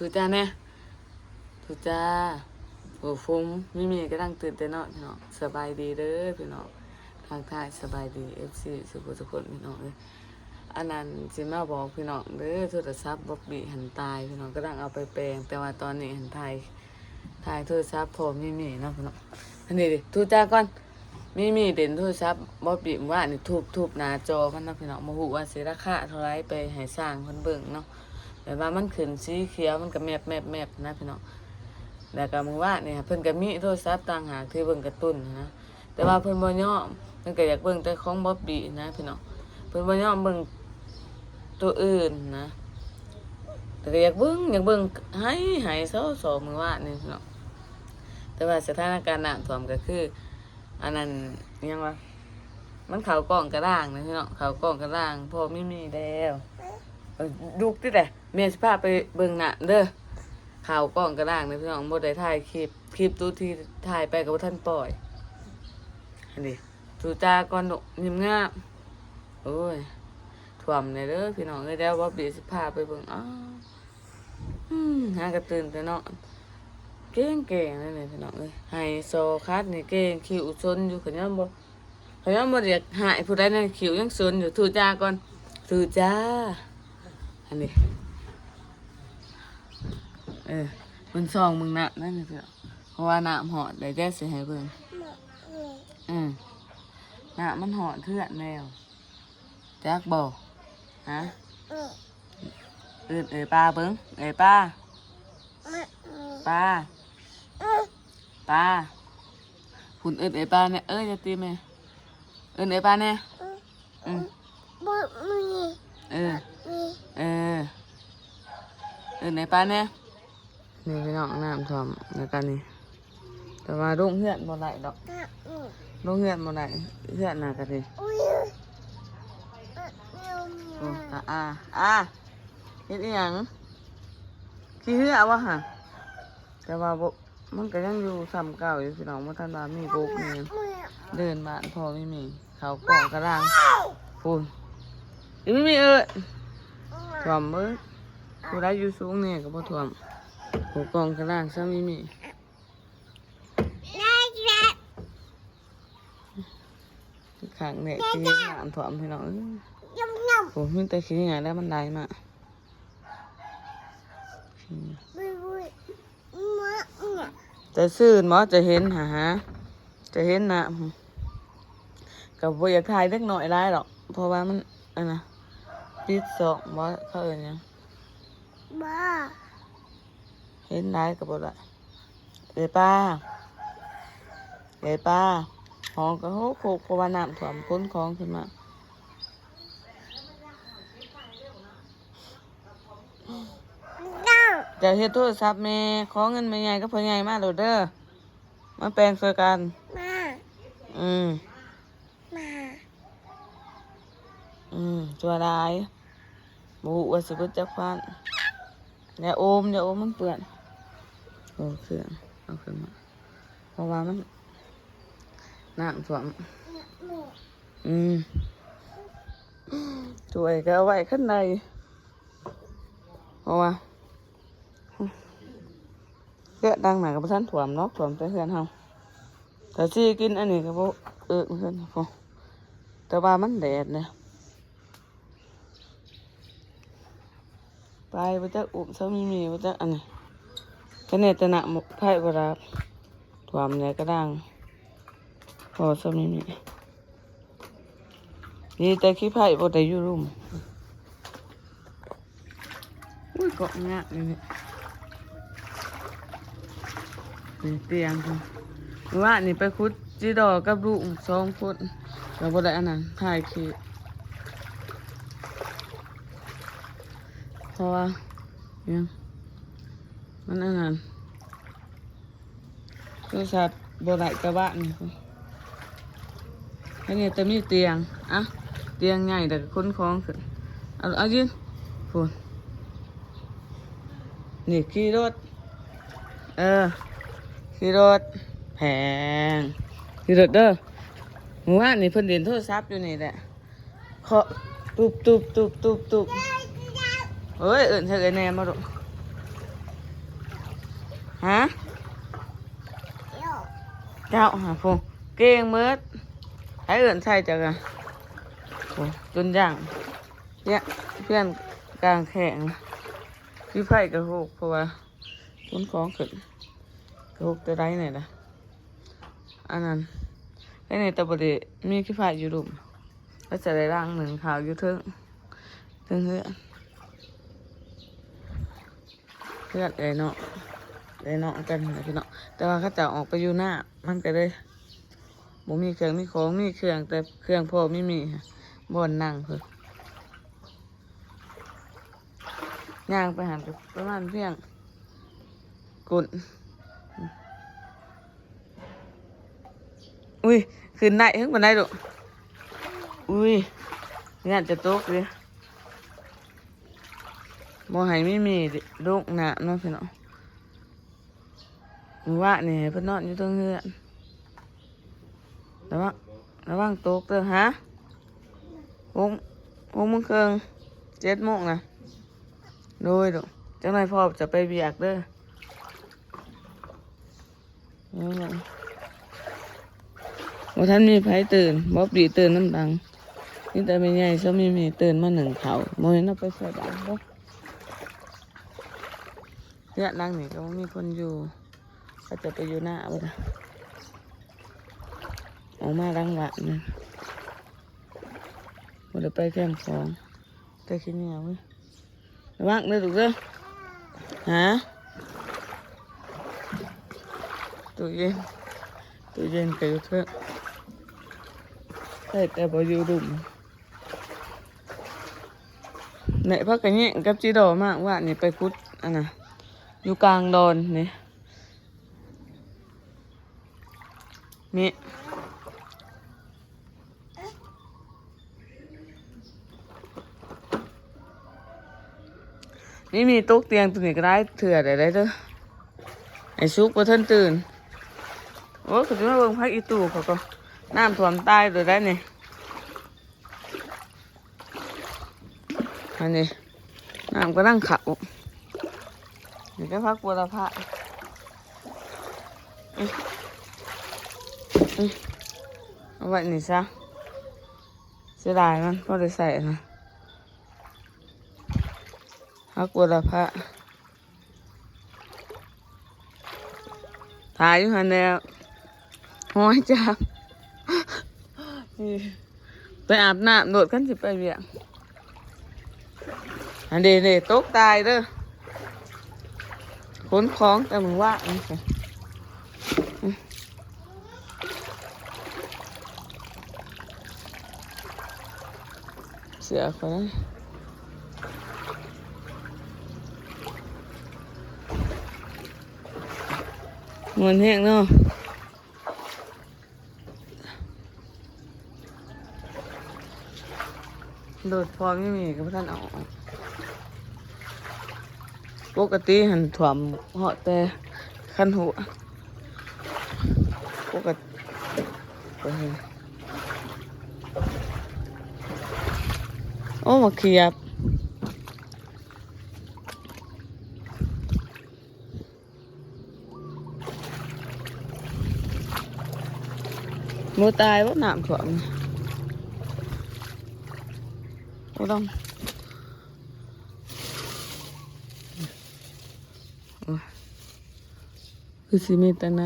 ถูจ้าแน่ถูจ้าโอ้ฟุ้งมีก็ตั้งตื่นแต่เนาะพี่น้องสบายดีเด้อพี่น้องทางท้ายสบายดี FC สุขพี่น้องเลยอันนั้นสิมาบอกพี่น้องเด้อโทรศัพท์บ๊อบบี้หันตายพี่น้องก็ตั้งเอาไปแปลงแต่ว่าตอนนี้หันถ่ายโทรศัพท์พอมีเนาะพี่น้องอันนี้ดิถูจ้าก่อนมีเด่นโทรศัพท์บ๊อบบี้ว่านี่ทุบหน้าจอมันเนาะพี่น้องมาหูว่าสิราคาเท่าไรไปให้สร้างเพิ่นเบิ่งเนาะแต่ว่ามันขึ้นสีเขียวมันก็แมบนะพี่น้องแล้วก็มึงว่าเนี่ยเพิ่นก็มีโทรศัพท์ต่างหากที่เบิ่งการ์ตูนนะแต่ว่าเพิ่นบ่ยอมเพิ่นก็อยากเบิ่งแต่ของบ๊อบบี้นะพี่น้องเพิ่นบ่ยอมเบิ่งตัวอื่นนะแต่ก็อยากเบิ่งให้เซาๆมึงว่านี่พี่น้องแต่ว่าสถานการณ์น้ำท่วมก็คืออันนั้นยังว่ามันเข้ากล้องกระด้างนะพี่น้องเข้ากล้องกระด้างพอมีแล้วดุกติแต่แม่สิพาไปเบิ่งหน้าเด้อข่าวกล้องกระด้างนะพี่น้องบ่ได้ถ่ายคลิปตู้ที่ถ่ายไปก็บ่ทันปล่อยอันนี้ตูจาก่อนยิ้มงามโอ้ยท่วมเลยเด้อพี่น้องเอ้ยแล้วว่าเดี๋ยวสิพาไปเบิ่งหากระตื่นแต่เนาะเก่งเลยพี่น้องเอ้ยไฮโซคัสนี่เก่งคิวซนอยู่ขยันบ่เรียกหายผู้ใดนั่นคิวยังซนอยู่ตูจาก่อนตูจ้าอันนี้มันซองมึงน่ะนั่นนี่พี่น้องเพราะว่าน้ำหอดได้แจ้สิให้เบิ่งน้ำมันหอดเทื่อนแล้วจักบ่ฮะปลาเบิ่งปลาหุ่นปลาเนี่ยจะตีแม่ปลาเนี่ยปลาเนี่ยนี่พี่น้องน้ำท่วมแล้วกันนี่แต่ว่าโรงเฮือนบ่ไหลดอกโรงเฮือนบ่ไหลเฮือนน่ะกันนี่เฮ็ดอีหยังขี้เหือวะฮะแต่ว่ามันก็ยังอยู่ซ้ำเก่าอยู่พี่น้องบ่ทันว่ามีโบกนี่เดินบ้านพอไม่มีเขากล่องกระด้างพูนไม่มีท่วมมื้อผู้ใดอยู่สูงนี่ก็บ่ท่วมหัวกล่องกระด้างซะไม่มีข้างเนี่ยขี้น้ำท่วมพี่น้องโอ้มีแต่ขี้ไงแล้วมันได้มาจะซื่นหมอจะเห็นจะเห็นนะกับบ่อยากถ่ายเล็กหน่อยได้หรอกเพราะว่ามันปิดสองหมอเขาเนี่ยเห็นได้กับบ่ได้ป้าห้องก็โหโขกเพราะว่าน้ำท่วมค้นคลองขึ้นมาจะเฮ็ดโทรศัพท์แม่ขอเงินแม่ใหญ่ก็พ่อใหญ่มาโหลดเด้อมาแปลงช่วยกันชัวได้บุว่าสิบุจักฟันอย่าโอมมันเปื่อนโอ้เครื่องเอาขึ้นมาเพราะว่ามันน้ำท่วมช่วยก็เอาไว้ข้างในเพราะว่าเกิดดังหนากับท่านถ่วมเนาะถ่วมแต่เพื่อนเฮาแต่ซีกินอันนี้ก็บ่เพื่อนพอแต่ว่ามันแดดเนี่ยไปไปจักอุบซะมีไปจักอันนี้คะแนนตะหนะหมกไผ่บราบถ่วมเนี่ยก็ดังพอซะมีนี่แต่ขี้ไผ่บ่ได้อยู่รุ่มอุ้ยเกาะงะนี่เตียงว่านี่ไปคุดจีดอกับลูก2 คนเราบ่ได้อันนั้นถ่ายคลิปเพราะว่ายังมันอันนั้นโทรศัพท์บ่ได้กระบะนี่อันนี้จะมีเตียงเตียงใหญ่แต่ค้นคล้องขึ้นเอายืนพูนนี่ขี่รถขี่รถแพงขี่รถเด้อหัวนี่เพิ่นเด่นโทรศัพท์อยู่นี่แหละเคาะตุบเฮ้ยเอิ้นเธอแน่มาดู ฮะเจ้าหาพงเก่งเมิดให้เอื่นใส่จังอะโอ้จนย่างเนี่ยเพื่อนกลางแข่งพี่ไผ่กระหกเพราะว่าต้นของขึ้นกระหกตัวไรเนี่ยนะอันนั้นไอ้ในตะบดีมีขี้ไผ่อยู่ดุมก็จะได้ร่างหนึ่งขาวอยู่เทิงเฮือนเลยเนาะเลยเนาะกันนะพี่เนาะแต่ว่าเขาจะออกไปอยู่หน้ามันก็เลยบ่มีเครื่องมีของมีเครื่องแต่เครื่องพ่อไม่มีบ่อนนั่งเพิ่นย่างไปหันกับประมาณเพียงกุนอุ้ยขึ้นได้ขึ้นบนได้ดุอุ้ยงานจะตกเลยบ่ให้ไม่มีลูกหนาเนาะพี่เนาะว่าเนี่ยเพิ่นนอนอยู่ตรงเฮือนระวังตกเด้อฮะ6 โมงครึ่ง7 โมงนะโดยดุจังไรพ่อจะไปเบียกเด้อว่าท่านมีไผตื่นบ๊อบบี้ตื่นน้ำดังนี่แต่ไม่ใหญ่ซะมีตื่นมาหนึ่งเขาโมเห็นเอาไปใส่บ้านบ่เนี่ยนั่งนี่ก็มีคนอยู่ก็จะไปอยู่หน้าบ่ล่ะออกมาดังหวานเนี่ยบ่ได้ไปแคมป์ของแต่ขี้เหนียวเว้ยระวังเด้อลูกเด้อฮะตู้เย็นก็อยู่เถอะแต่บ่อยู่ดุมในพักกันนี้กับจีดอมากว่านี่ไปคุดอันน่ะอยู่กลางดอนนี่นี่มีตุ๊กเตียงตัวนี้ก็ได้เถื่อได้เด้อไอ้ซุกบ่ทันตื่นโอ้คือมาเบิ่งพักอีตู่เขาก็น้ำท่วมตายเลยได้นี่อันนี้น้ำก็นั่งเขานี่ก็พักบัวละพะเอาไว้นี่ซะเสียดายมันก็เลยใส่นะพักบัวละพะถ่ายอยู่หันแล้วห้อยจับไปอาบน้ำโดดกันสิไปเบียงอันเดตกตายเด้อขนของแต่มึงว่าอันนี้เสียคนนั้นมันแห้งเนาะโดดพอไม่มีกับท่านเอาปกติหันถ่วมเหาะแต่ขั้นหัวปกติโอ้มาเขียบมือตายว่าหนามถ่วมโอ้ต้องคือสิมีแต่ไหน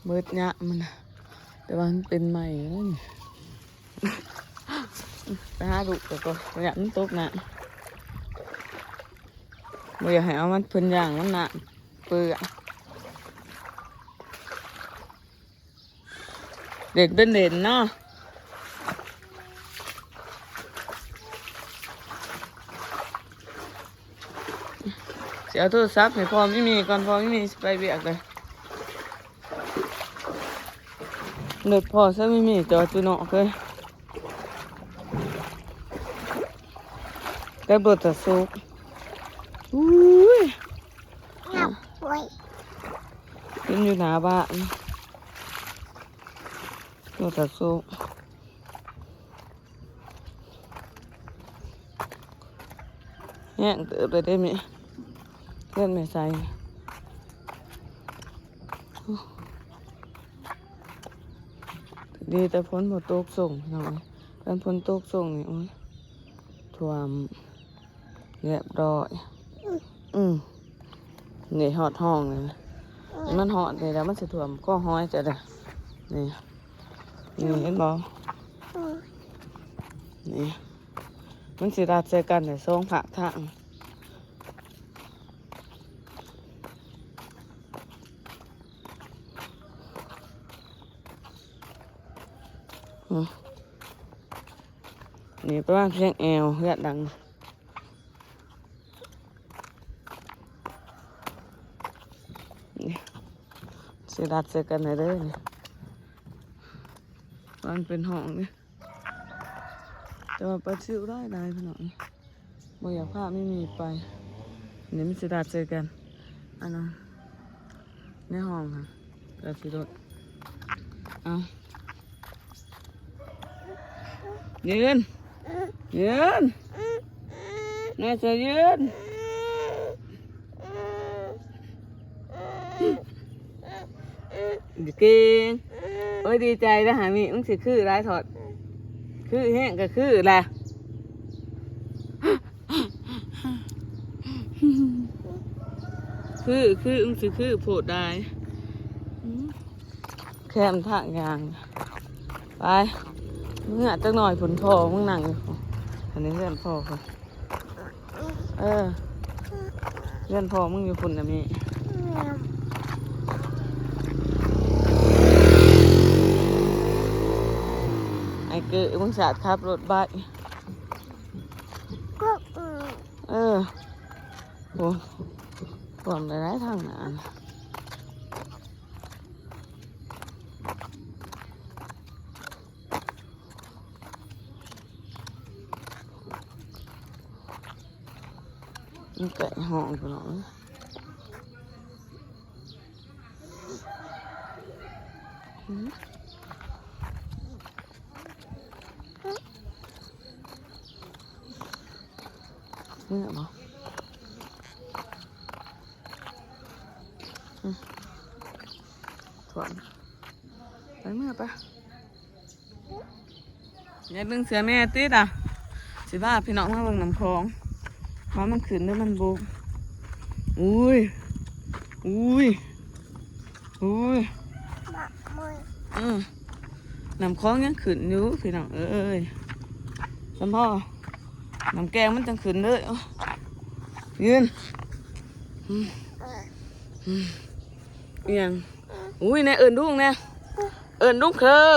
เบิดยะมันแต่ว่ามันเป็นใหม่แล้วนี่ไปหาดุแต่ก็อยากมันตกนะไม่อยากให้เอามันพื้นอย่างมันนะเปลือกเด่นเป็นเด่นเนาะเสียโทรศัพท์ให้พอไม่มีก่อนพอไม่มีไปเบียกเลยเด็ดพอซะไม่มีจอจุนอกเลยได้เบิดแต่ซุกอุ้ยกินอยู่หน้าบ้านเบิดแต่ซุกแย่งเติบไปได้ไหม พื่อนไม่ใส่ดีแต่พ้นหมดตกส่งหน่อยเป็นพ้นตกส่งนี่โอ้ยท่วมเรียบร้อยนี่หอดห้องเลยมันหอดนี่แล้วมันจะท่วมก็ห้อยจะได้นี่เห็นบ่นี่มันสิรัดใส่กันในซองผักทางนี่ประมาณเพียงแอวเลือดดังนี่สิรัดใส่กันในเด้อนี่มันเป็นห้องนี่แต่ว่าปลาชิวได้พี่น้องบ่อยากพาไม่มีไปนี่มันสิรัดใส่กันอันนั้นในห้องค่ะกระสิรถเอายืนแม่จะยืนเก่งโอ้ยดีใจนะหามีมึงสิคือไรถอดคือแห้งก็คือแหละคือมึงสิคือโผดได้แคมทางยางไปมึงอาจจะหน่อยผลพอมึงนั่งอยู่อันนี้เลื่อนพอค่ะเลื่อนพอมึงอยู่ฝุ่นนะมีไอ้เก๋มึงสาดขับรถบัสโอ้ความได้ทางนั้นมันไก่ห้องกูหน่อยนี่เหรอถ่วงไปเมื่อปะอย่าดึงเสือแม่ติดอ่ะสิบ้าพี่น้องมาลงน้ำคลองมามันขึ้นด้วยมันบุกอุ้ยน้ำคลองยังขึ้นอยู่พี่น้องเอ้ยสัมพ่อน้ำแกงมันจังขึ้นเลยยืนยังอุ้ยเนี่ยเอิญดุ้งเนี่ยเอิญดุ้งคือ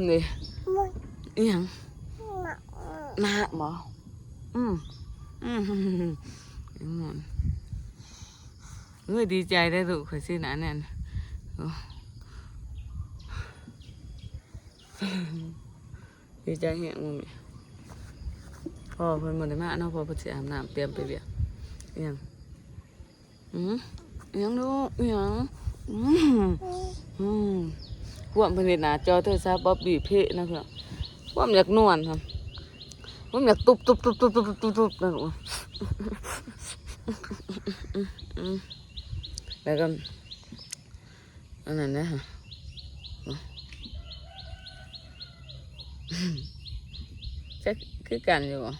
นี่ยังมาหมอเฮ้ยดีใจได้ลูกเคยซื้อหนาแน่นดีใจเหี้ยมึงพ่อเพิ่นมาได้มาเนาะพ่อเพิ่นสิอาบน้ำเตรียมไปเบียยังยังลูกยังพวกเพิ่นเฮ็ดหน้าจอโทรศัพท์บ๊อบบี้เพะนะเพิ่นพวกมันอยากนวลครับผมอยากตุบนะลูกแล้วก็อันนั้นนะฮะจะคือกันอยู่บ่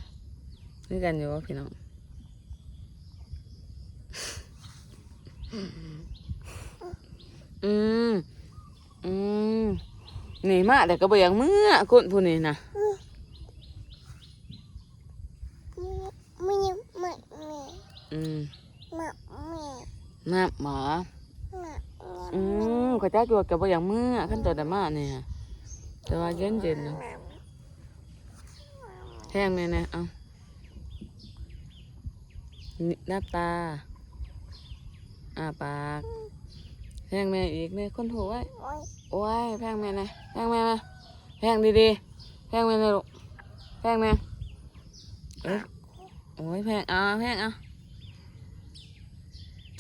พี่น้องนี่มาแต่ก็บ่อยากเมื่อคนผู้นี้นะน้ำหมาก็จ้าตัวกับอย่างเมื่อขั้นตอนดมาเนี่ยแต่ว่าเย็นนะแห้งเลยนะเอาหน้าตาปากแห้งแม่อีกเนี่ยคนหัวไว้โอ้ยแพงแม่นะแพงแม่นะแพงดีแพงแม่นะลูกแพงแม่โอ้ยแพงแพง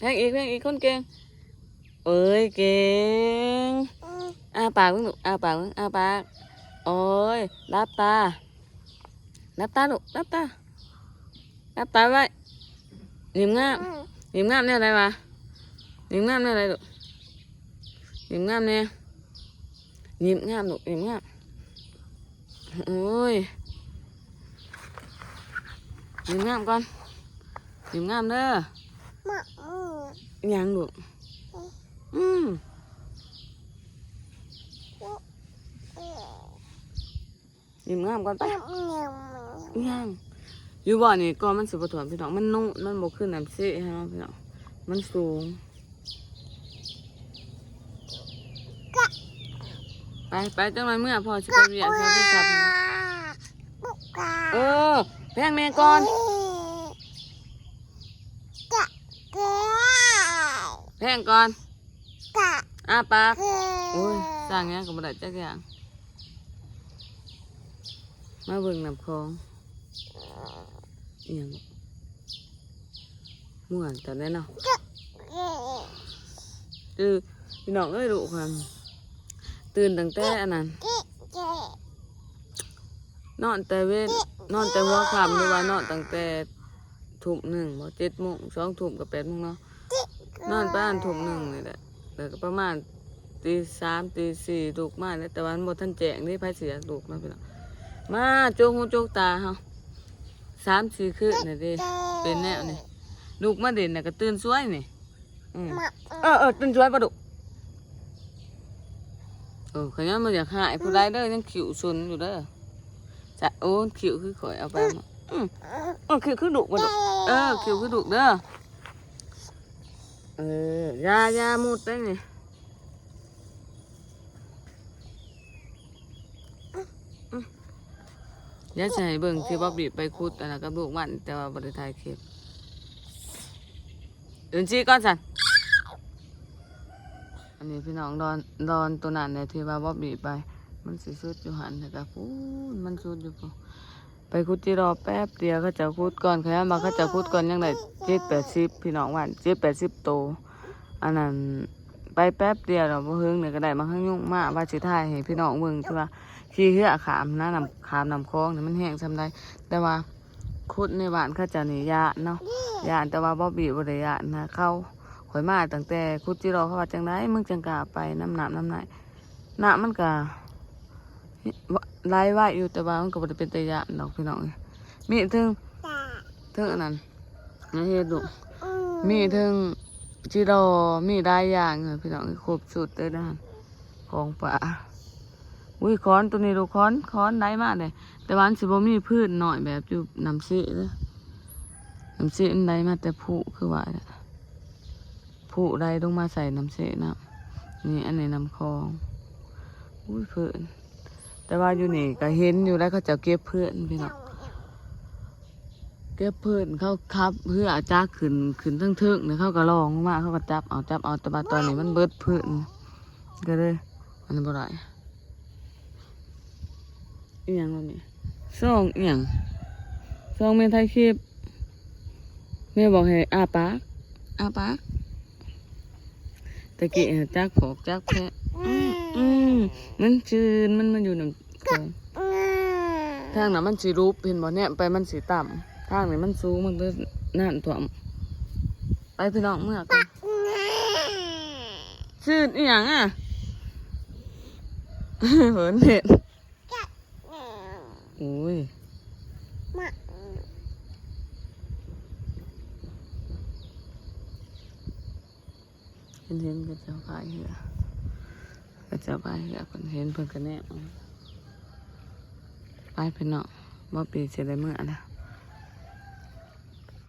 แพงอีกคนเก่งเอ้ยเก่งปากมึงลูกปากมึงปากโอ้ยรับตาลูกรับตาไว้ ยิ้มงามยิ้มงามเนี่ยอะไรวะยิ้มงามเนี่ยอะไรลูกยิ้มงามเนี่ยยิ้มงามลูกยิ้มงามโอ้ยยิ้มงามก่อนยิ้มงามเด้อยังลูกยิ้มงามก่อนไปยังอยู่บ่อนี่ก็มันสุบถ่วมพี่น้องมันนุ่มมันบกขึ้นน้ำซีฮะพี่น้องมันสูงไปจังไรเมื่อพอจะไปเวียนเขาจะจับแพงแม่ก่อนแพงก่อนปากโอ้ยสร้างเงี้ยก็บ่ได้จักอย่างมาเบิ่งน้ำคลองอย่างม่วนตอนนั้นเนาะคือพี่น้องเอ้ยลูกค่ะตื่นตั้งแต่อันนั้นนอนแต่เว้นนอนแต่หัวค่ำหรือว่านอนตั้งแต่ทุ่มหนึ่งบ่7 โมง2 ทุ่มกับ8 โมงเนาะนอนประมาณทุ่มหนึ่งนี่แหละแล้วก็ประมาณตี3ตี4ลูกมาแล้วแต่ว่ามันบ่ทันแจ้งนี่ไผสิอยากลูกมาพี่น้องมาโจกหูโจกตาเฮา3-4 คืนนี่ดิเป็นแนวนี่ลูกมาเด่นน่ะก็ตื่นสวยนี่ตื่นสวยปะดุขยันมาอยากหายผู้ใดเด้อยังขิวซุนอยู่เด้อจะโอ้ขิวคือข่อยเอาไปขิวคือดุปะดุขิวคือดุเด้อยามุดได้นี่ยาใส่เบิ่งที่บ๊อบบี้ไปคุดอะไรกับลูกมันแต่ว่าบริถ่ายคลิปเดินชี้ก่อนสันอันนี้พี่น้องดอนตัวนั้นเนี่ยที่ว่าบ๊อบบี้ไปมันสิสุดอยู่หันนะครับพูนมันสุดอยู่ปุ๊ไปคุดที่รอแป๊บเดียวเขาจะคุดก่อนเขามาเขาจะคุดก่อนยังไง7-80พี่น้องวัน7-80 โตอันนั้นไปแป๊บเดียวเราบ่เฮิงเนี่ยก็ได้มาข้างยุ่งมากว่าสิถ่ายให้พี่น้องเบิ่งที่ว่าขี้เหือขามนะขามนำคลองเนี่ยมันแห้งทำได้แต่ว่าคุดในบ้านเขาจะนี่ยาเนาะยาแต่ว่าบ๊อบบี้บ่ได้ยานะเข้าข่อยมาตั้งแต่คุดที่รอเขาว่าจังไดมึงจังกล้าไปน้ำไหนน้ำมันก็ไล่ไว้อยู่แต่ว่ามันก็บ่ได้เป็นตะยะดอกพี่น้องมีถึงอันนั้นนี่เฮ็ดดูมีถึงจิโร่มีได้อย่างพี่น้องครบสุดเลยนะของป่าอุ้ยค้อนตัวนี้ดูค้อนได้มากเลยแต่ว่าสิบ่มีพืชหน่อยแบบอยู่น้ำซีเลยน้ำซีอันใดมาแต่ผู้คือว่าผู้ใดต้องมาใส่น้ำซีนะนี่อันนี้น้ำคลองอุ้ยเพื่อนแต่ว่าอยู่นี่ก็เห็นอยู่แล้วเขาจะเก็บเพื่อนพี่น้องเก็บเพื่อนเขาขับเพื่อจ้าขึ้นทั้งเทิงเนี่ยเขาก็ลองมาเขาก็จับเอาแต่ว่าตอนนี้มันเบิดเพื่อนก็เลยอันนี้บ่ได้อีหยังแล้วนี่ซ่องอีหยังซ่องแม่ไทยคลิปแม่บอกให้ปากตะกี้จักผอกจักแพะมันจืดมันอยู่น้ำคลองทางนั้นมันสีรูปเห็นบ่เนี่ยไปมันสีต่ำทางนี้มันสูงมันก็น่านถ่วมไปพี่น้องเมื่อกันชื่ออีหยังเหินเห็นโอ้ยเห็นกระเจ้าพายเหือกระเจ้าพายเหือคนเห็นเพิ่นกระแนบไปพี่น้องบ่ปีเสร็จได้เมื่อนะ